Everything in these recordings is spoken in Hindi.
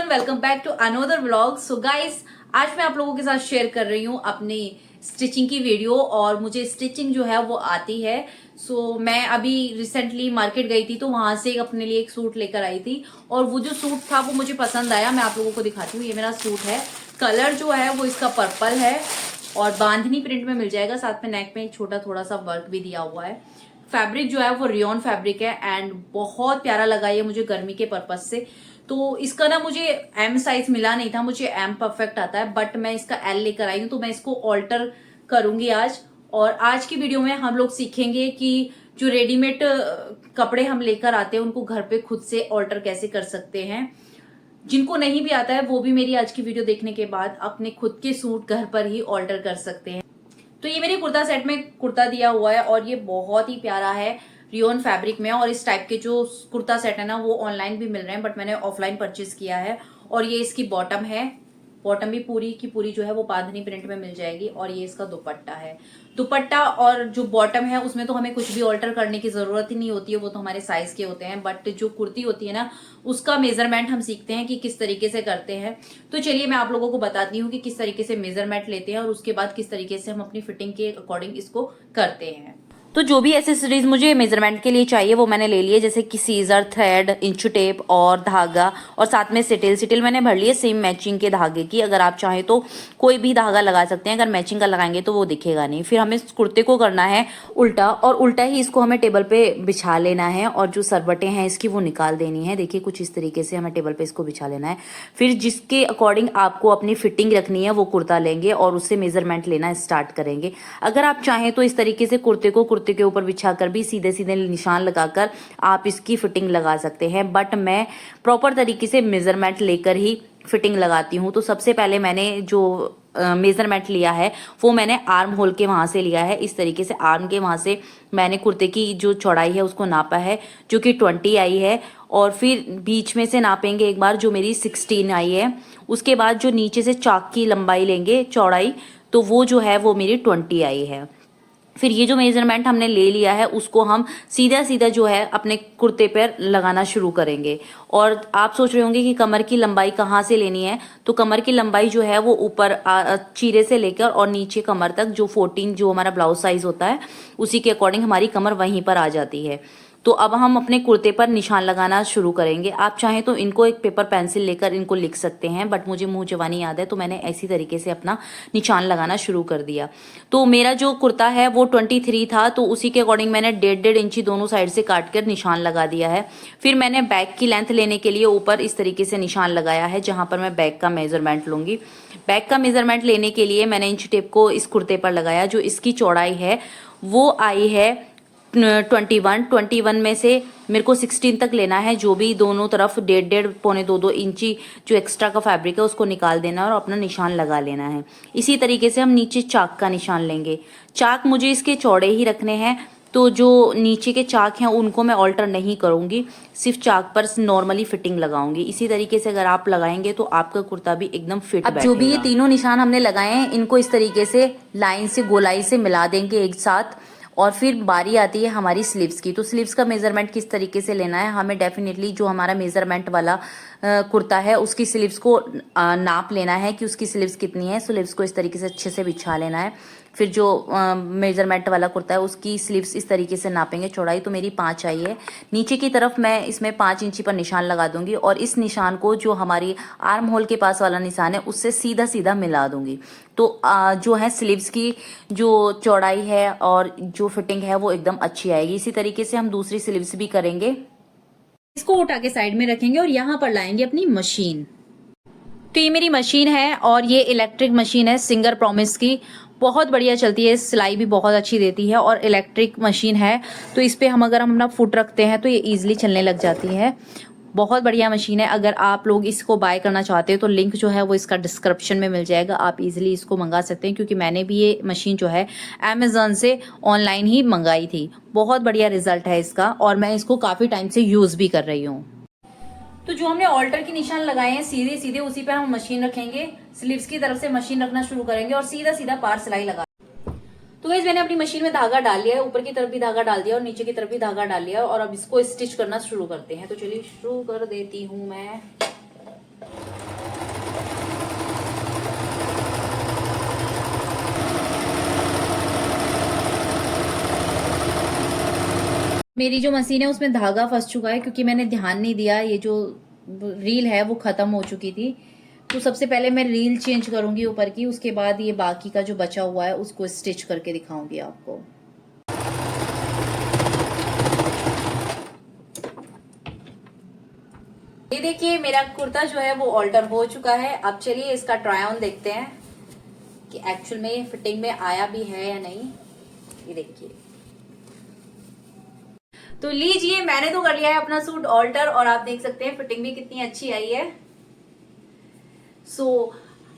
Welcome back to another vlog. So guys, आज मैं आप लोगों के साथ शेयर कर रही हूँ अपनी स्टिचिंग की वीडियो और मुझे स्टिचिंग जो है वो आती है। मैं अभी रिसेंटली मार्केट गई थी तो वहां से अपने लिए एक सूट लेकर आई थी और वो जो सूट था वो मुझे पसंद आया। मैं आप लोगों को दिखाती हूँ, ये मेरा सूट है। कलर जो है वो इसका पर्पल है और बांधनी प्रिंट में मिल जाएगा। साथ में नेक में एक छोटा थोड़ा सा वर्क भी दिया हुआ है। फैब्रिक जो है वो रियॉन फैब्रिक है एंड बहुत प्यारा लगा ये मुझे गर्मी के पर्पज से। तो इसका ना मुझे एम साइज मिला नहीं था, मुझे एम परफेक्ट आता है, बट मैं इसका एल लेकर आई हूँ तो मैं इसको ऑल्टर करूंगी आज। और आज की वीडियो में हम लोग सीखेंगे कि जो रेडीमेड कपड़े हम लेकर आते हैं उनको घर पे खुद से ऑल्टर कैसे कर सकते हैं। जिनको नहीं भी आता है वो भी मेरी आज की वीडियो देखने के बाद अपने खुद के सूट घर पर ही ऑल्टर कर सकते हैं। तो ये मेरे कुर्ता सेट में कुर्ता दिया हुआ है और ये बहुत ही प्यारा है रियोन फैब्रिक में। और इस टाइप के जो कुर्ता सेट है ना वो ऑनलाइन भी मिल रहे हैं, बट मैंने ऑफलाइन परचेज किया है। और ये इसकी बॉटम है, बॉटम भी पूरी की पूरी जो है वो बांधनी प्रिंट में मिल जाएगी। और ये इसका दुपट्टा है। दुपट्टा और जो बॉटम है उसमें तो हमें कुछ भी ऑल्टर करने की जरूरत ही नहीं होती है, वो तो हमारे साइज के होते हैं। बट जो कुर्ती होती है ना उसका मेजरमेंट हम सीखते हैं कि किस तरीके से करते हैं। तो चलिए मैं आप लोगों को बताती हूँ कि किस तरीके से मेजरमेंट लेते हैं और उसके बाद किस तरीके से हम अपनी फिटिंग के अकॉर्डिंग इसको करते हैं। तो जो भी एसेसरीज मुझे मेजरमेंट के लिए चाहिए वो मैंने ले लिए, जैसे कि सीजर, थ्रेड, इंच टेप और धागा और साथ में सिटिल मैंने भर लिए सेम मैचिंग के धागे की। अगर आप चाहें तो कोई भी धागा लगा सकते हैं, अगर मैचिंग का लगाएंगे तो वो दिखेगा नहीं। फिर हमें इस कुर्ते को करना है उल्टा और उल्टा ही इसको हमें टेबल पे बिछा लेना है और जो सरबटें हैं इसकी वो निकाल देनी है। देखिए कुछ इस तरीके से हमें टेबल पे इसको बिछा लेना है। फिर जिसके अकॉर्डिंग आपको अपनी फिटिंग रखनी है वो कुर्ता लेंगे और उससे मेजरमेंट लेना स्टार्ट करेंगे। अगर आप चाहें तो इस तरीके से कुर्ते को कुर्ते के ऊपर बिछाकर भी सीधे सीधे निशान लगाकर आप इसकी फिटिंग लगा सकते हैं, बट मैं प्रॉपर तरीके से मेजरमेंट लेकर ही फिटिंग लगाती हूँ। तो सबसे पहले मैंने जो मेजरमेंट लिया है वो मैंने आर्म होल के वहां से लिया है। इस तरीके से आर्म के वहां से मैंने कुर्ते की जो चौड़ाई है उसको नापा है, जो कि 20 आई है। और फिर बीच में से नापेंगे एक बार, जो मेरी 16 आई है। उसके बाद जो नीचे से चाक की लंबाई लेंगे चौड़ाई, तो वो जो है वो मेरी 20 आई है। फिर ये जो मेजरमेंट हमने ले लिया है उसको हम सीधा सीधा जो है अपने कुर्ते पर लगाना शुरू करेंगे। और आप सोच रहे होंगे कि कमर की लंबाई कहाँ से लेनी है, तो कमर की लंबाई जो है वो ऊपर चीरे से लेकर और नीचे कमर तक जो 14 जो हमारा ब्लाउज साइज होता है उसी के अकॉर्डिंग हमारी कमर वहीं पर आ जाती है। तो अब हम अपने कुर्ते पर निशान लगाना शुरू करेंगे। आप चाहें तो इनको एक पेपर पेंसिल लेकर इनको लिख सकते हैं, बट मुझे मुंह जवानी याद है तो मैंने ऐसी तरीके से अपना निशान लगाना शुरू कर दिया। तो मेरा जो कुर्ता है वो 23 था, तो उसी के अकॉर्डिंग मैंने 1.5 इंची दोनों साइड से काट कर निशान लगा दिया है। फिर मैंने बैक की लेंथ लेने के लिए ऊपर इस तरीके से निशान लगाया है जहां पर मैं बैक का मेजरमेंट लूंगी। बैक का मेजरमेंट लेने के लिए मैंने इंच टेप को इस कुर्ते पर लगाया। जो इसकी चौड़ाई है वो आई है 21 में से मेरे को 16 तक लेना है। जो भी दोनों तरफ 1.5 पौने 2 इंची जो एक्स्ट्रा का फैब्रिक है उसको निकाल देना और अपना निशान लगा लेना है। इसी तरीके से हम नीचे चाक का निशान लेंगे। चाक मुझे इसके चौड़े ही रखने हैं, तो जो नीचे के चाक हैं उनको मैं ऑल्टर नहीं करूंगी, सिर्फ चाक पर नॉर्मली फिटिंग लगाऊंगी। इसी तरीके से अगर आप लगाएंगे तो आपका कुर्ता भी एकदम फिट बैठेगा। अब जो भी ये तीनों निशान हमने लगाए हैं इनको इस तरीके से लाइन से गोलाई से मिला देंगे एक साथ। और फिर बारी आती है हमारी स्लीव्स की। तो स्लीव्स का मेजरमेंट किस तरीके से लेना है, हमें डेफिनेटली जो हमारा मेजरमेंट वाला कुर्ता है उसकी स्लीव्स को नाप लेना है कि उसकी स्लीव्स कितनी है। स्लीव्स को इस तरीके से अच्छे से बिछा लेना है। फिर जो मेजरमेंट वाला कुर्ता है उसकी स्लीव्स इस तरीके से नापेंगे। चौड़ाई तो मेरी 5 आई है। नीचे की तरफ मैं इसमें 5 इंची पर निशान लगा दूंगी और इस निशान को जो हमारी आर्म होल के पास वाला निशान है उससे सीधा सीधा मिला दूंगी। तो जो है स्लीव्स की जो चौड़ाई है और जो फिटिंग है वो एकदम अच्छी आएगी। इसी तरीके से हम दूसरी स्लीव्स भी करेंगे। इसको उठा के साइड में रखेंगे और यहाँ पर लाएंगे अपनी मशीन। तो ये मेरी मशीन है और ये इलेक्ट्रिक मशीन है सिंगर प्रॉमिस की। बहुत बढ़िया चलती है, सिलाई भी बहुत अच्छी देती है और इलेक्ट्रिक मशीन है। तो इस पे हम अगर हम अपना फुट रखते हैं तो ये इजीली चलने लग जाती है। बहुत बढ़िया मशीन है। अगर आप लोग इसको बाय करना चाहते हो तो लिंक जो है वो इसका डिस्क्रिप्शन में मिल जाएगा, आप इजीली इसको मंगा सकते हैं। क्योंकि मैंने भी ये मशीन जो है अमेजोन से ऑनलाइन ही मंगाई थी। बहुत बढ़िया रिजल्ट है इसका और मैं इसको काफ़ी टाइम से यूज़ भी कर रही हूँ। तो जो हमने ऑल्टर के निशान लगाए हैं सीधे सीधे उसी पे हम मशीन रखेंगे। स्लीव्स की तरफ से मशीन रखना शुरू करेंगे और सीधा सीधा पार सिलाई लगा। तो गाइस मैंने अपनी मशीन में धागा डाल लिया है, ऊपर की तरफ भी धागा डाल दिया और नीचे की तरफ भी धागा डाल लिया और अब इसको स्टिच करना शुरू करते हैं। तो चलिए शुरू कर देती हूँ मैं। मेरी जो मशीन है उसमें धागा फंस चुका है क्योंकि मैंने ध्यान नहीं दिया, ये जो रील है वो खत्म हो चुकी थी। तो सबसे पहले मैं रील चेंज करूंगी ऊपर की, उसके बाद ये बाकी का जो बचा हुआ है उसको स्टिच करके दिखाऊंगी आपको। ये देखिए मेरा कुर्ता जो है वो ऑल्टर हो चुका है। अब चलिए इसका ट्राई ऑन देखते हैं कि एक्चुअल में फिटिंग में आया भी है या नहीं। ये देखिए, तो लीजिए मैंने तो कर लिया है अपना सूट ऑल्टर और आप देख सकते हैं फिटिंग भी कितनी अच्छी आई है। सो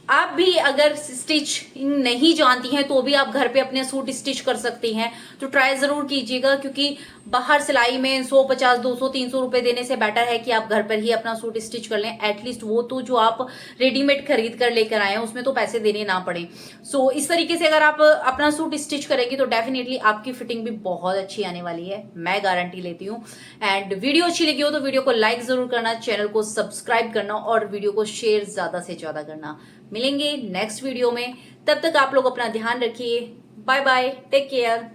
आप भी अगर स्टिचिंग नहीं जानती हैं तो भी आप घर पे अपने सूट स्टिच कर सकती हैं, तो ट्राई जरूर कीजिएगा क्योंकि बाहर सिलाई में 150, 200, 300 रुपए देने से बेटर है कि आप घर पर ही अपना सूट स्टिच कर लें। एटलीस्ट वो तो जो आप रेडीमेड खरीद कर लेकर आए हैं उसमें तो पैसे देने ना पड़े। सो इस तरीके से अगर आप अपना सूट स्टिच करेंगे तो डेफिनेटली आपकी फिटिंग भी बहुत अच्छी आने वाली है, मैं गारंटी लेती हूँ। एंड वीडियो अच्छी लगी हो तो वीडियो को लाइक जरूर करना, चैनल को सब्सक्राइब करना और वीडियो को शेयर ज्यादा से ज्यादा करना। मिलेंगे नेक्स्ट वीडियो में, तब तक आप लोग अपना ध्यान रखिए। Bye bye, take care.